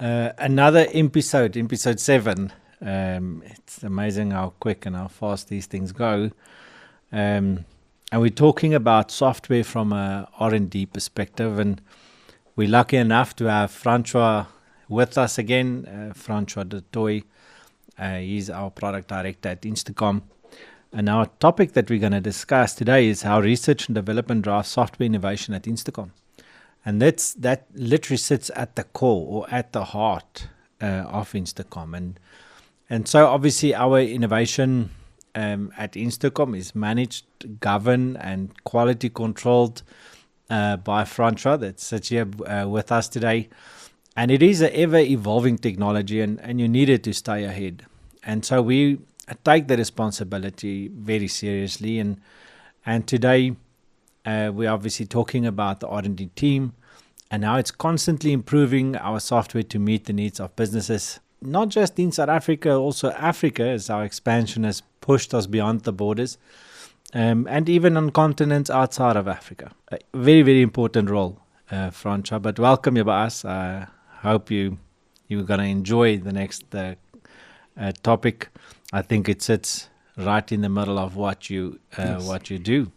Another episode 7. It's amazing how quick and how fast these things go. And we're talking about software from a R&D perspective, and we're lucky enough to have Francois with us again, Francois du Toit. He's our product director at Instacom. And our topic that we're going to discuss today is how research and development drives software innovation at Instacom. And that literally sits at the core or at the heart of Instacom. And so obviously our innovation at Instacom is managed, governed, and quality controlled by Francois that sits here with us today. And it is an ever-evolving technology, and you need it to stay ahead. And so we take the responsibility very seriously. And today we're obviously talking about the R&D team and how it's constantly improving our software to meet the needs of businesses, not just in South Africa, also Africa, as our expansion has pushed us beyond the borders, and even on continents outside of Africa. A very, very important role, Francois. But welcome you by us. I hope you're going to enjoy the next topic. I think it sits right in the middle of what you do.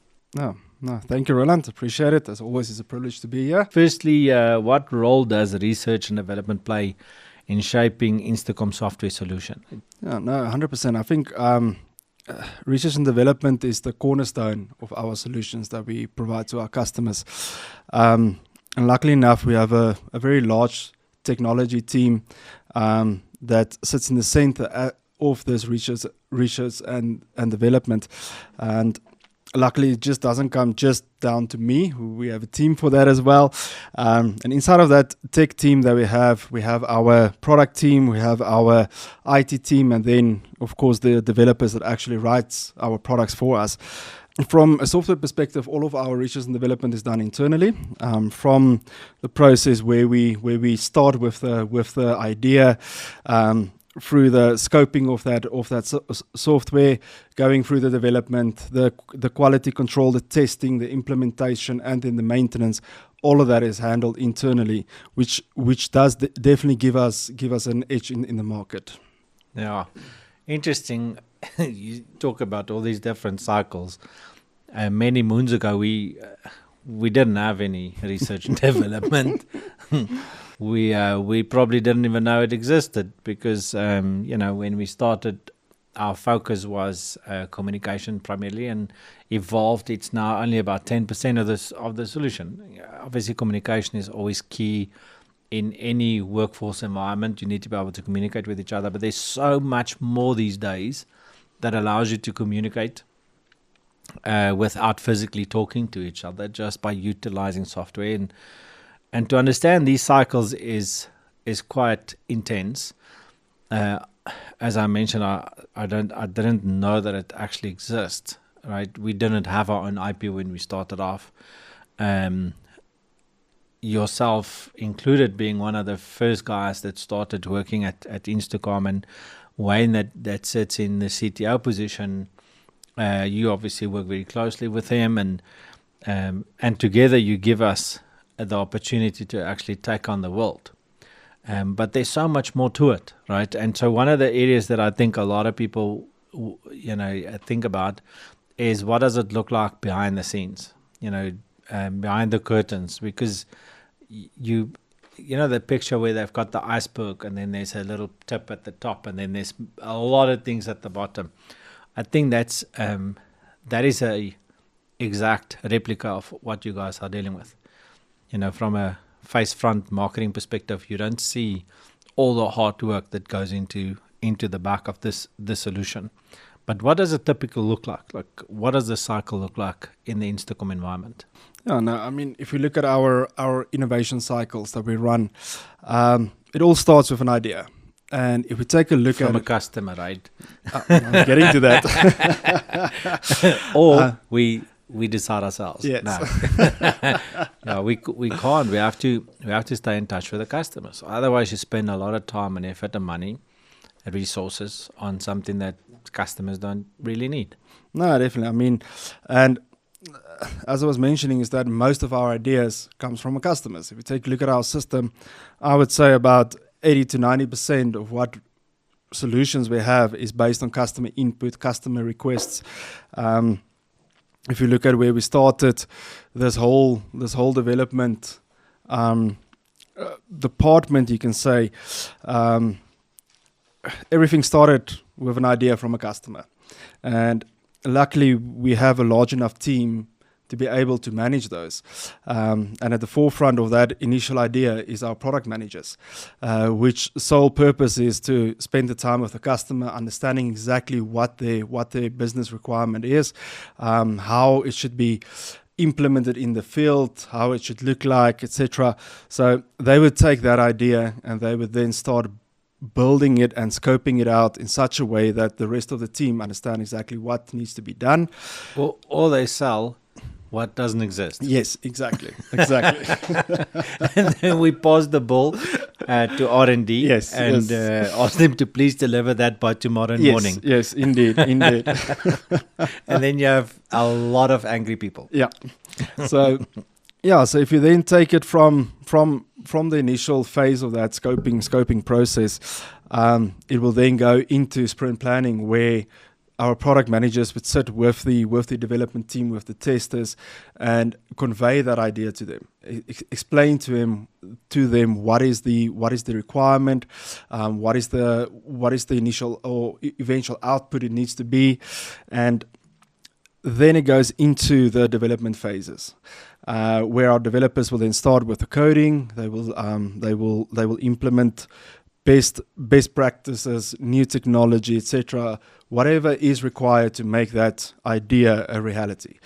No, thank you, Roland. Appreciate it. As always, it's a privilege to be here. Firstly, what role does research and development play in shaping Instacom software solution? Yeah, no, 100%. I think research and development is the cornerstone of our solutions that we provide to our customers. And luckily enough, we have a very large technology team that sits in the center of this research and development. And luckily, it just doesn't come just down to me. We have a team for that as well. And inside of that tech team that we have our product team, we have our IT team, and then, of course, the developers that actually writes our products for us. From a software perspective, all of our research and development is done internally. From the process where we start with the idea, through the scoping of that software, going through the development, the quality control, the testing, the implementation, and then the maintenance. All of that is handled internally, which does definitely give us an edge in the market. Yeah, interesting. You talk about all these different cycles. Many moons ago, we didn't have any research and development. We probably didn't even know it existed because when we started, our focus was communication primarily, and evolved. It's now only about 10% of the solution. Obviously, communication is always key in any workforce environment. You need to be able to communicate with each other, but there's so much more these days that allows you to communicate without physically talking to each other, just by utilizing software. And to understand these cycles is quite intense. As I mentioned, I didn't know that it actually exists. Right? We didn't have our own IP when we started off. Yourself included, being one of the first guys that started working at Instacom, and Wayne that sits in the CTO position. You obviously work very closely with him, and together you give us the opportunity to actually take on the world. But there's so much more to it, right? And so one of the areas that I think a lot of people, think about is, what does it look like behind the scenes, behind the curtains? Because the picture where they've got the iceberg and then there's a little tip at the top and then there's a lot of things at the bottom. I think that is a exact replica of what you guys are dealing with. From a face-front marketing perspective, you don't see all the hard work that goes into the back of this solution. But what does a typical look like? Like, what does the cycle look like in the Instacom environment? Yeah, no, I mean, if we look at our innovation cycles that we run, it all starts with an idea. And if we take a look from at a customer, right? I'm getting to that. Or we decide ourselves. Yes. No, we can't. We have to stay in touch with the customers. Otherwise, you spend a lot of time and effort and money, and resources on something that customers don't really need. No, definitely. I mean, and as I was mentioning, is that most of our ideas comes from our customers. If you take a look at our system, I would say about 80 to 90% of what solutions we have is based on customer input, customer requests. If you look at where we started, this whole development department, you can say, everything started with an idea from a customer, and luckily we have a large enough team to be able to manage those. And at the forefront of that initial idea is our product managers, which sole purpose is to spend the time with the customer, understanding exactly what their business requirement is, how it should be implemented in the field, how it should look like, etc. So they would take that idea and they would then start building it and scoping it out in such a way that the rest of the team understand exactly what needs to be done. Or they sell what doesn't exist. Yes, exactly. And then we pass the ball to R&D and ask them to please deliver that by tomorrow morning. Yes, indeed. And then you have a lot of angry people. Yeah. So if you then take it from the initial phase of that scoping process, it will then go into sprint planning, where our product managers would sit with the development team, with the testers, and convey that idea to them. Explain to them what is the requirement, what is the initial or eventual output it needs to be, and then it goes into the development phases, where our developers will then start with the coding. They will implement best practices, new technology, etc., whatever is required to make that idea a reality.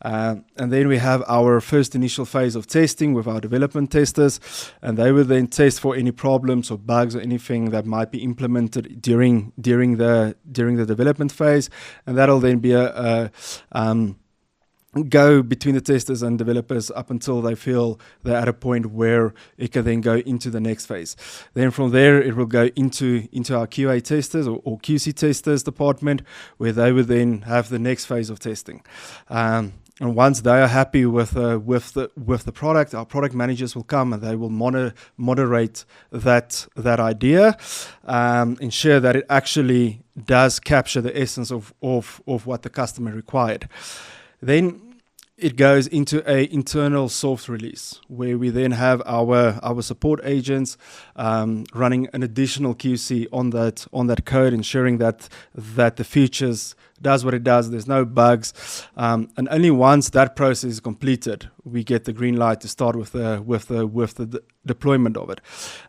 And then we have our first initial phase of testing with our development testers, and they will then test for any problems or bugs or anything that might be implemented during the development phase, and that'll then be a go between the testers and developers up until they feel they're at a point where it can then go into the next phase. Then from there, it will go into our QA testers or QC testers department, where they will then have the next phase of testing. And once they are happy with the product, our product managers will come and they will moderate that idea, ensure that it actually does capture the essence of what the customer required. Then it goes into a internal soft release, where we then have our support agents running an additional QC on that code, ensuring that the features does what it does. There's no bugs, and only once that process is completed, we get the green light to start with the deployment of it.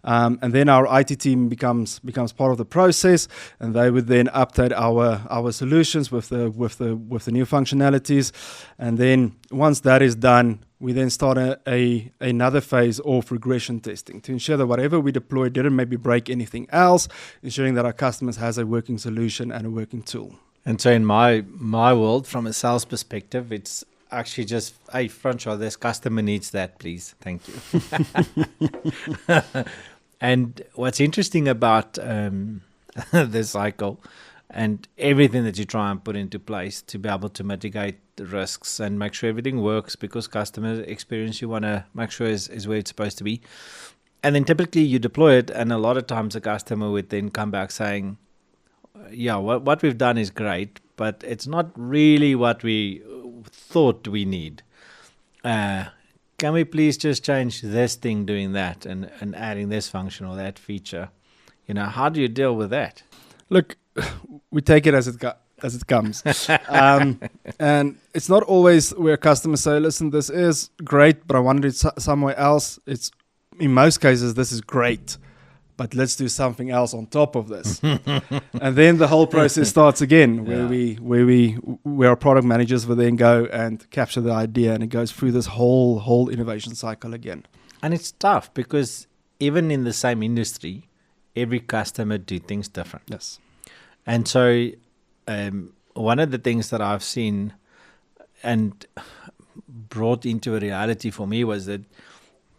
And then our IT team becomes part of the process, and they would then update our solutions with the new functionalities. And then once that is done, we then start another phase of regression testing to ensure that whatever we deploy didn't maybe break anything else, ensuring that our customers has a working solution and a working tool. And so in my world, from a sales perspective, it's actually just, hey, Francois, this customer needs that, please. Thank you. And what's interesting about the cycle and everything that you try and put into place to be able to mitigate the risks and make sure everything works, because customer experience you want to make sure is where it's supposed to be. And then typically you deploy it, and a lot of times the customer would then come back saying, yeah, what we've done is great, but it's not really what we thought we need. Can we please just change this thing doing that and adding this function or that feature? How do you deal with that? Look, we take it as it comes. And it's not always where customers say, listen, this is great, but I wanted it somewhere else. It's in most cases, this is great, but let's do something else on top of this. And then the whole process starts again, where our product managers will then go and capture the idea, and it goes through this whole innovation cycle again. And it's tough because even in the same industry, every customer do things different. Yes. And so one of the things that I've seen and brought into a reality for me was that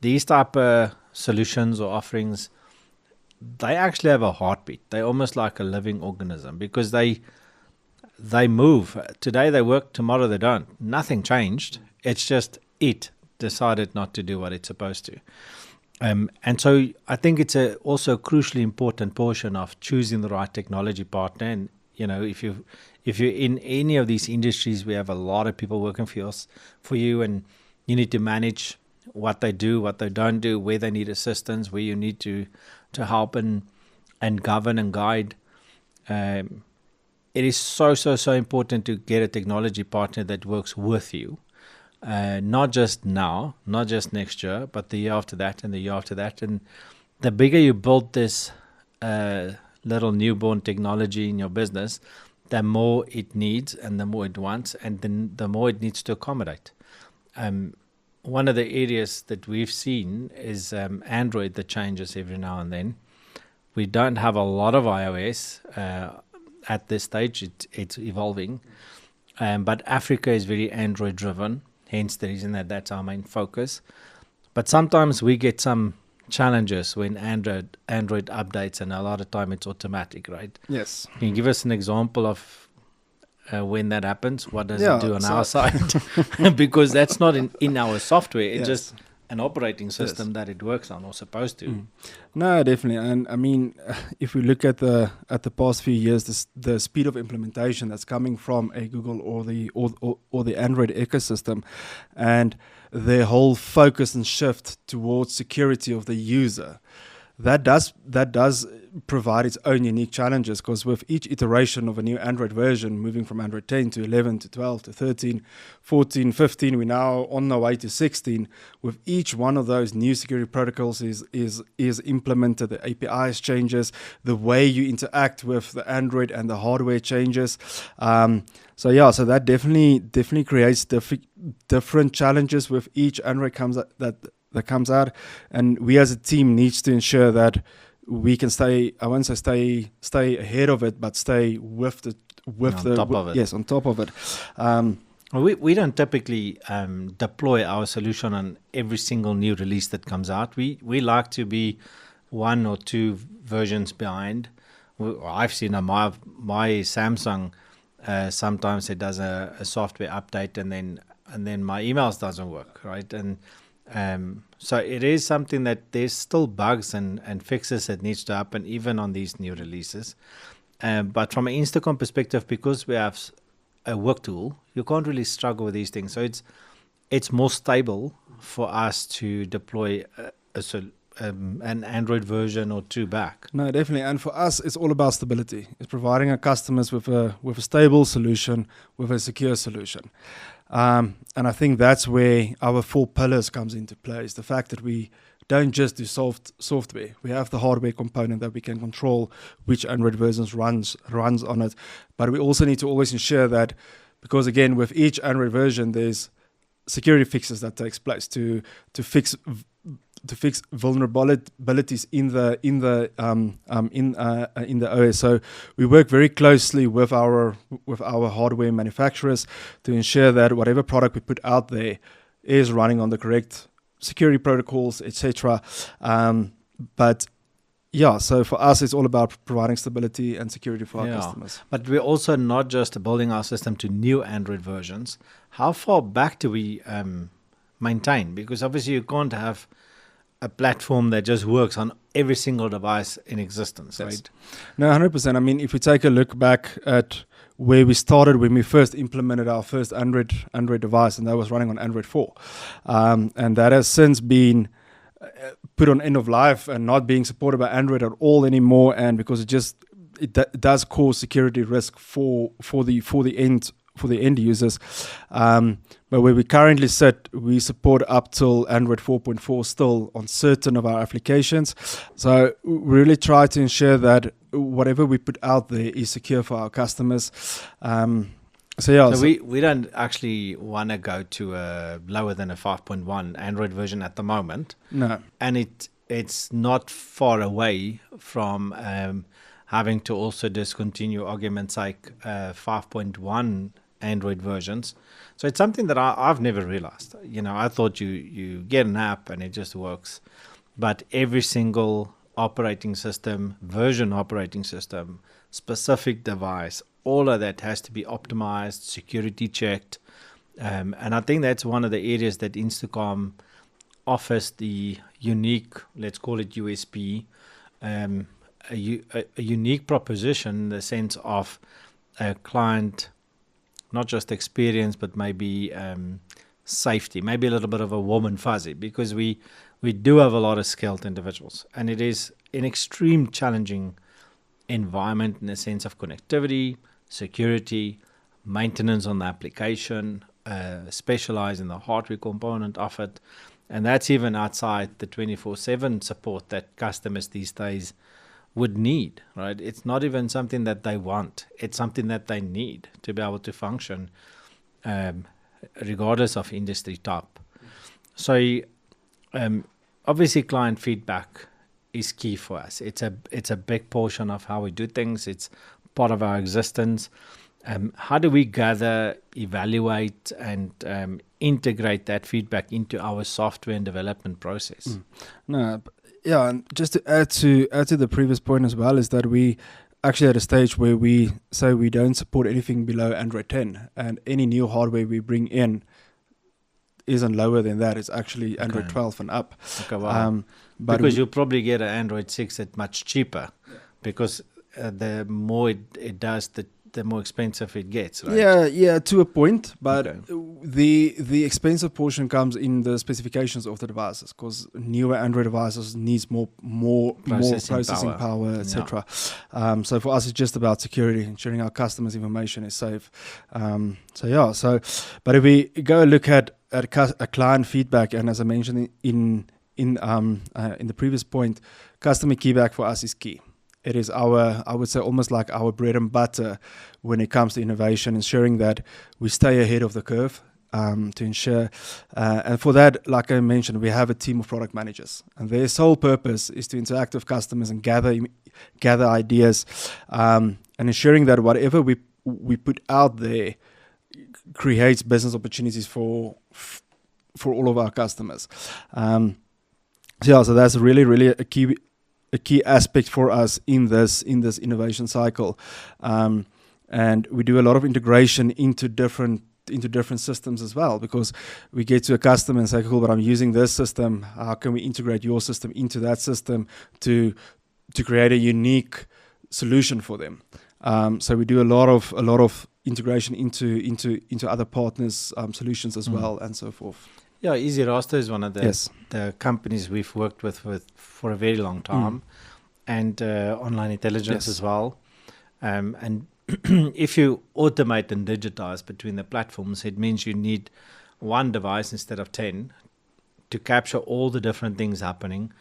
these type of solutions or offerings, they actually have a heartbeat. They're almost like a living organism, because they move. Today they work, tomorrow they don't. Nothing changed. It's just it decided not to do what it's supposed to. And so I think it's also a crucially important portion of choosing the right technology partner. And if you're in any of these industries, we have a lot of people working for you, and you need to manage what they do, what they don't do, where they need assistance, where you need to help and govern and guide. It is so important to get a technology partner that works with you. Not just now, not just next year, but the year after that and the year after that. And the bigger you build this little newborn technology in your business, the more it needs and the more it wants, and then the more it needs to accommodate. One of the areas that we've seen is Android that changes every now and then. We don't have a lot of iOS at this stage. It's evolving. But Africa is very Android driven. Hence the reason that's our main focus. But sometimes we get some challenges when Android updates, and a lot of time it's automatic, right? Yes. Can you give us an example of when that happens? What does it do on our side? Because that's not in our software. It's just an operating system that it works on, or supposed to. No, definitely. And I mean, if we look at the past few years, the speed of implementation that's coming from a Google or the Android ecosystem, and their whole focus and shift towards security of the user, that does provide its own unique challenges, because with each iteration of a new Android version, moving from Android 10 to 11 to 12 to 13, 14, 15, we're now on the way to 16. With each one of those new security protocols is implemented, the APIs changes, the way you interact with the Android and the hardware changes. So that definitely creates different challenges with each Android that comes out, and we as a team needs to ensure that we can stay ahead of it, but stay on top of it. We don't typically deploy our solution on every single new release that comes out. We like to be 1 or 2 versions behind. I've seen my Samsung, sometimes it does a software update, and then my emails doesn't work, right? And so it is something that there's still bugs and fixes that needs to happen even on these new releases. But from an Instacom perspective, because we have a work tool, you can't really struggle with these things. So it's more stable for us to deploy an Android version or 2 back. No, definitely. And for us, it's all about stability. It's providing our customers with a stable solution, with a secure solution. And I think that's where our 4 pillars comes into play. Is the fact that we don't just do software. We have the hardware component that we can control which Android versions runs on it. But we also need to always ensure that, because again, with each Android version, there's security fixes that takes place to fix vulnerabilities in the OS. So we work very closely with our hardware manufacturers to ensure that whatever product we put out there is running on the correct security protocols, etc. So for us, it's all about providing stability and security for our customers. But we're also not just building our system to new Android versions. How far back do we maintain? Because obviously you can't have a platform that just works on every single device in existence, right? No, 100%. I mean, if we take a look back at where we started when we first implemented our first Android device, and that was running on Android 4. And that has since been put on end of life and not being supported by Android at all anymore, and because it does cause security risk for the end users. But where we currently sit, we support up till Android 4.4 still on certain of our applications. So we really try to ensure that whatever we put out there is secure for our customers. So we don't actually want to go to a lower than a 5.1 Android version at the moment. No. And it's not far away from having to also discontinue arguments like 5.1 Android versions. So it's something that I've never realized. I thought you get an app and it just works. But every single operating system, specific device, all of that has to be optimized, security checked. And I think that's one of the areas that Instacom offers the unique, let's call it USP, a unique proposition in the sense of a client, not just experience, but maybe safety, maybe a little bit of a warm and fuzzy, because we do have a lot of skilled individuals, and it is an extreme challenging environment in the sense of connectivity, security, maintenance on the application, specialize in the hardware component of it, and that's even outside the 24/7 support that customers these days would need, right? It's not even something that they want. It's something that they need to be able to function regardless of industry type. So obviously client feedback is key for us. It's a big portion of how we do things. It's part of our existence. How do we gather, evaluate, and integrate that feedback into our software and development process? Yeah, and just to add to the previous point as well, is that we actually at a stage where we say we don't support anything below Android 10, and any new hardware we bring in isn't lower than that. It's actually Android 12 and up. Okay, wow. But because you'll probably get an Android 6 at much cheaper, because the more it does, the more expensive it gets, right? Yeah, to a point, but the expensive portion comes in the specifications of the devices, because newer Android devices needs more processing power, etc. So for us, it's just about security, ensuring our customers' information is safe. But if we go look at a client feedback, and as I mentioned in the previous point, customer feedback for us is key. It is I would say almost like our bread and butter when it comes to innovation, ensuring that we stay ahead of the curve, to ensure, and for that, like I mentioned, we have a team of product managers, and their sole purpose is to interact with customers and gather ideas, and ensuring that whatever we put out there creates business opportunities for all of our customers. So that's really a key aspect for us in this innovation cycle, and we do a lot of integration into different systems as well, because we get to a customer and say, cool, but I'm using this system, how can we integrate your system into that system to create a unique solution for them? So we do a lot of integration into other partners' solutions as well, and so forth. Yeah, Easy Raster is one of the companies we've worked with for a very long time, and Online Intelligence as well. And if you automate and digitize between the platforms, it means you need one device instead of 10 to capture all the different things happening.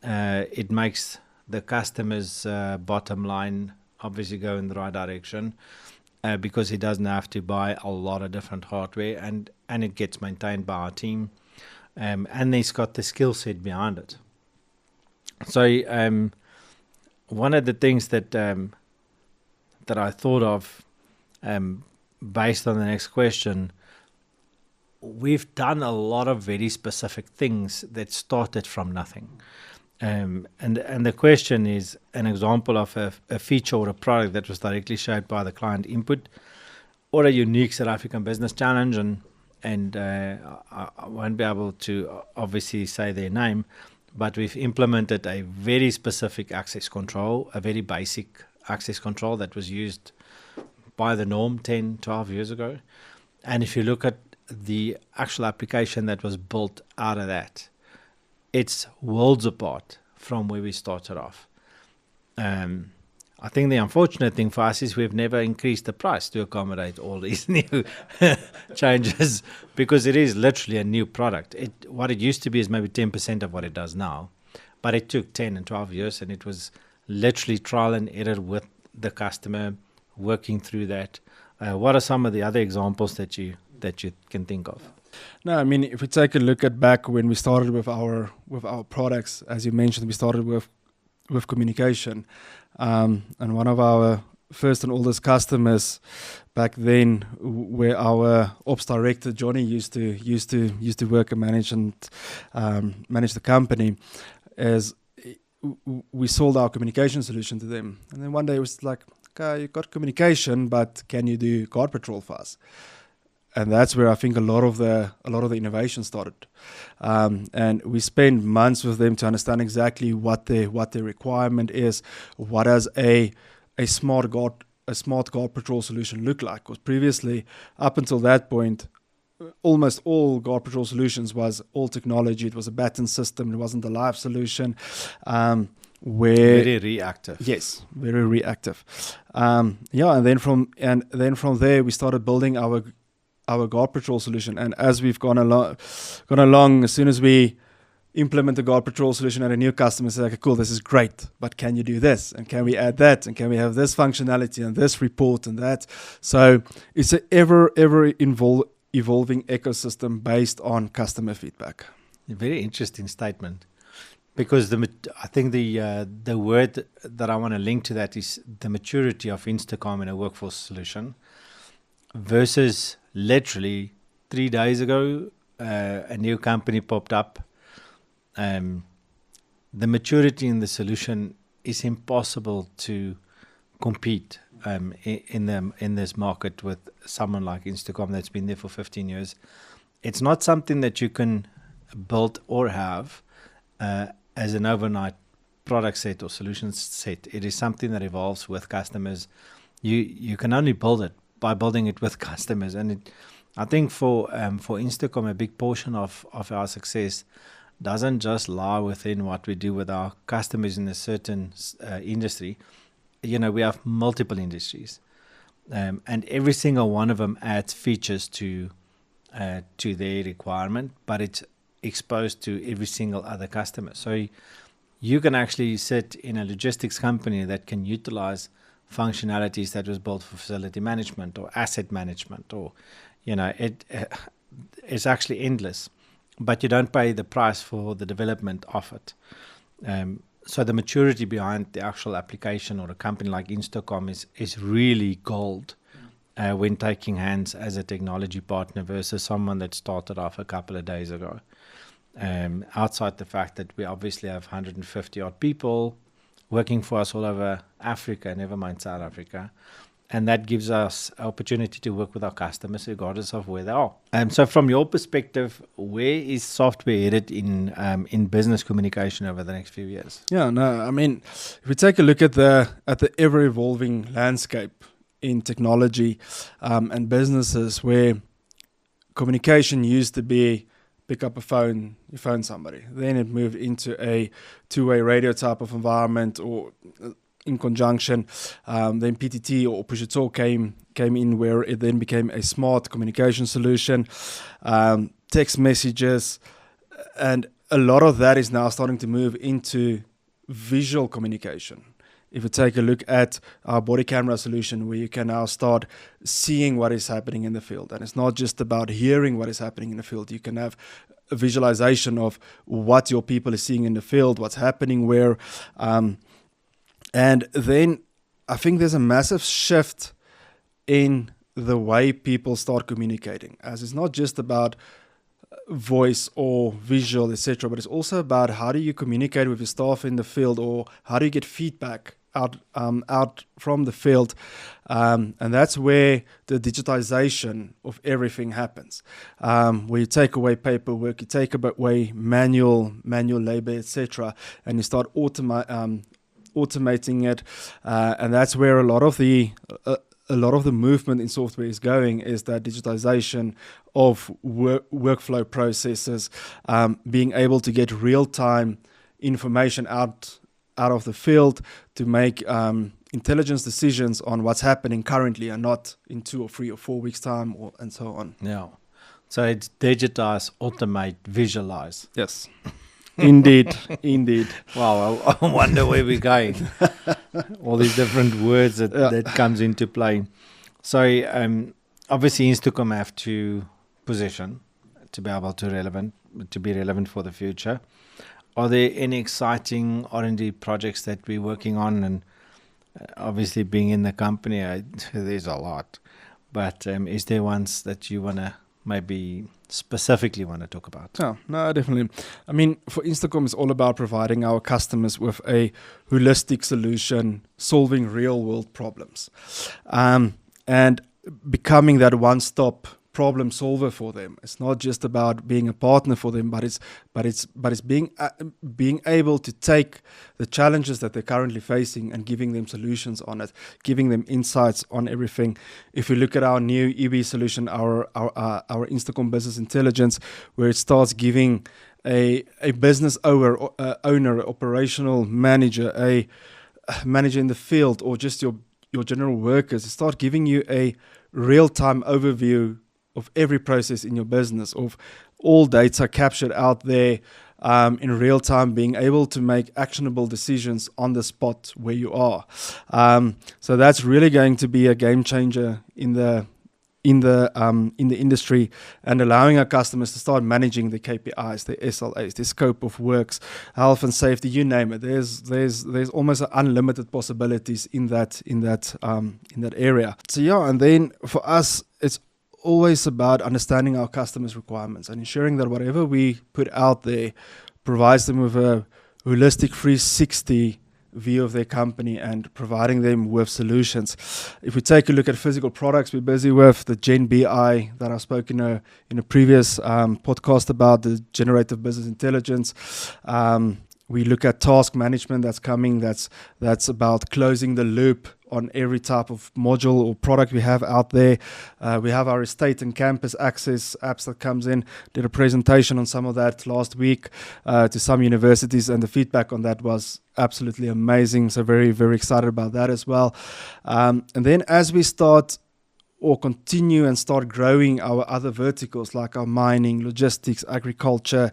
It makes the customer's bottom line obviously go in the right direction, because he doesn't have to buy a lot of different hardware, and it gets maintained by our team, and he's got the skill set behind it. So one of the things that I thought of, based on the next question, we've done a lot of very specific things that started from nothing. And the question is an example of a feature or a product that was directly shaped by the client input, or a unique South African business challenge, and I won't be able to obviously say their name, but we've implemented a very specific access control, a very basic access control that was used by the norm 10, 12 years ago. And if you look at the actual application that was built out of that, it's worlds apart from where we started off. I think the unfortunate thing for us is we've never increased the price to accommodate all these new changes, because it is literally a new product. What it used to be is maybe 10% of what it does now, but it took 10 and 12 years, and it was literally trial and error with the customer, working through that. What are some of the other examples that you can think of? No, I mean, if we take a look at back when we started with our products, as you mentioned, we started with communication, and one of our first and oldest customers back then, where our ops director Johnny used to work and manage the company, as we sold our communication solution to them, and then one day it was like, okay, you got communication, but can you do guard patrol for us? and that's where I think a lot of the innovation started. And we spent months with them to understand exactly what their requirement is, what does a smart guard patrol solution look like? Because previously, up until that point, almost all guard patrol solutions was all technology. It was a baton system. It wasn't a live solution. Very reactive. Yes, very reactive. And then from there we started building our guard patrol solution. And as we've gone along, as soon as we implement the guard patrol solution at a new customer, say, okay, cool, this is great, but can you do this? And can we add that? And can we have this functionality and this report and that? So it's an ever evolving ecosystem based on customer feedback. A very interesting statement. Because I think the word that I want to link to that is the maturity of Instacom in a workforce solution versus literally 3 days ago, a new company popped up. The maturity in the solution is impossible to compete in this market with someone like Instacom that's been there for 15 years. It's not something that you can build or have as an overnight product set or solution set. It is something that evolves with customers. You can only build it by building it with customers. And I think for Instacom, a big portion of our success doesn't just lie within what we do with our customers in a certain industry. We have multiple industries, and every single one of them adds features to their requirement, but it's exposed to every single other customer. So you can actually sit in a logistics company that can utilize functionalities that was built for facility management or asset management, or it's actually endless, but you don't pay the price for the development of it. So the maturity behind the actual application or a company like Instacom is really gold when taking hands as a technology partner versus someone that started off a couple of days ago. Outside the fact that we obviously have 150 odd people working for us all over Africa, never mind South Africa, and that gives us opportunity to work with our customers regardless of where they are. So from your perspective, where is software headed in business communication over the next few years? Yeah, no, I mean, if we take a look at the ever evolving landscape in technology and businesses, where communication used to be pick up a phone, you phone somebody. Then it moved into a two-way radio type of environment, or in conjunction. Then PTT or Push to Talk came in, where it then became a smart communication solution, text messages, and a lot of that is now starting to move into visual communication. If you take a look at our body camera solution, where you can now start seeing what is happening in the field. And it's not just about hearing what is happening in the field. You can have a visualization of what your people are seeing in the field, what's happening where. And then I think there's a massive shift in the way people start communicating, as it's not just about voice or visual, etc., but it's also about how do you communicate with your staff in the field, or how do you get feedback out from the field, and that's where the digitization of everything happens. Where you take away paperwork, you take away manual labor, etc., and you start automating it, and that's where a lot of the movement in software is going, is that digitization of workflow processes, being able to get real-time information out of the field to make intelligence decisions on what's happening currently, and not in 2 or 3 or 4 weeks' time, and so on. Yeah. So it's digitize, automate, visualize. Yes. Indeed. Wow, I wonder where we're going. All these different words that comes into play. So obviously Instacom have to position to be able to be relevant for the future. Are there any exciting R&D projects that we're working on? And obviously being in the company, there's a lot. But is there ones that you want to maybe specifically want to talk about? Yeah, no, definitely. I mean, for Instacom, it's all about providing our customers with a holistic solution, solving real world problems, and becoming that one-stop problem solver for them. It's not just about being a partner for them, but it's being able to take the challenges that they're currently facing and giving them solutions on it, giving them insights on everything. If we look at our new EB solution, our Instacom Business Intelligence, where it starts giving a business owner, operational manager, a manager in the field, or just your general workers, start giving you a real-time overview of every process in your business, of all data captured out there in real time, being able to make actionable decisions on the spot where you are. So that's really going to be a game changer in the industry, and allowing our customers to start managing the KPIs, the SLAs, the scope of works, health and safety, you name it. There's almost unlimited possibilities in that area. So yeah, and then for us, it's always about understanding our customers' requirements and ensuring that whatever we put out there provides them with a holistic 360 view of their company and providing them with solutions. If we take a look at physical products, we're busy with the Gen BI that I spoke in a previous podcast about, the generative business intelligence. We look at task management that's coming. That's about closing the loop on every type of module or product we have out there. We have our estate and campus access apps that comes in. Did a presentation on some of that last week to some universities, and the feedback on that was absolutely amazing. So very, very excited about that as well. And then as we start or continue and start growing our other verticals like our mining, logistics, agriculture,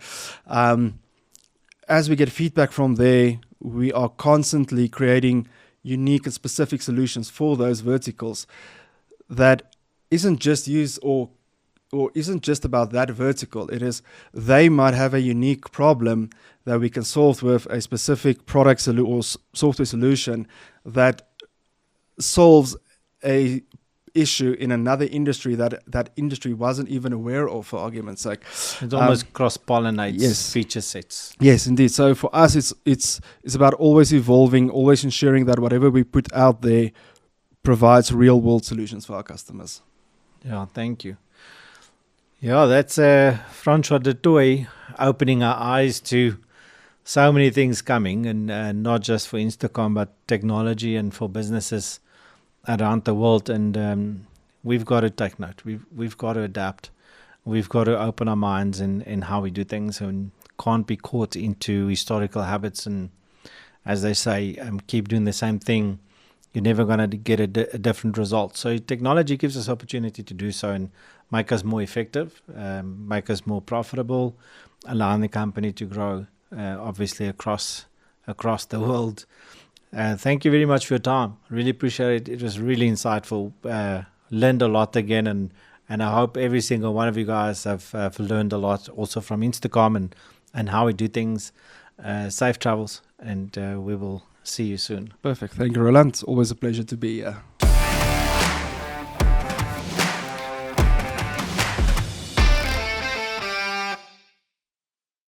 as we get feedback from there, we are constantly creating unique and specific solutions for those verticals that isn't just used or isn't just about that vertical. It is, they might have a unique problem that we can solve with a specific product or software solution that solves a issue in another industry that industry wasn't even aware of, for argument's sake. It almost cross-pollinates feature sets. Yes, indeed. So for us, it's about always evolving, always ensuring that whatever we put out there provides real-world solutions for our customers. Yeah, thank you. Yeah, that's Francois du Toit opening our eyes to so many things coming, and not just for Instacom, but technology and for businesses around the world. And we've got to take note. We've got to adapt. We've got to open our minds in how we do things, and can't be caught into historical habits. And as they say, keep doing the same thing. You're never going to get a different result. So technology gives us opportunity to do so and make us more effective, make us more profitable, allowing the company to grow, obviously across the world. Thank you very much for your time. Really appreciate it. It was really insightful. Learned a lot again, and I hope every single one of you guys have learned a lot also from Instacom and how we do things. Safe travels, and we will see you soon. Perfect. Thank you, Roland. Always a pleasure to be here.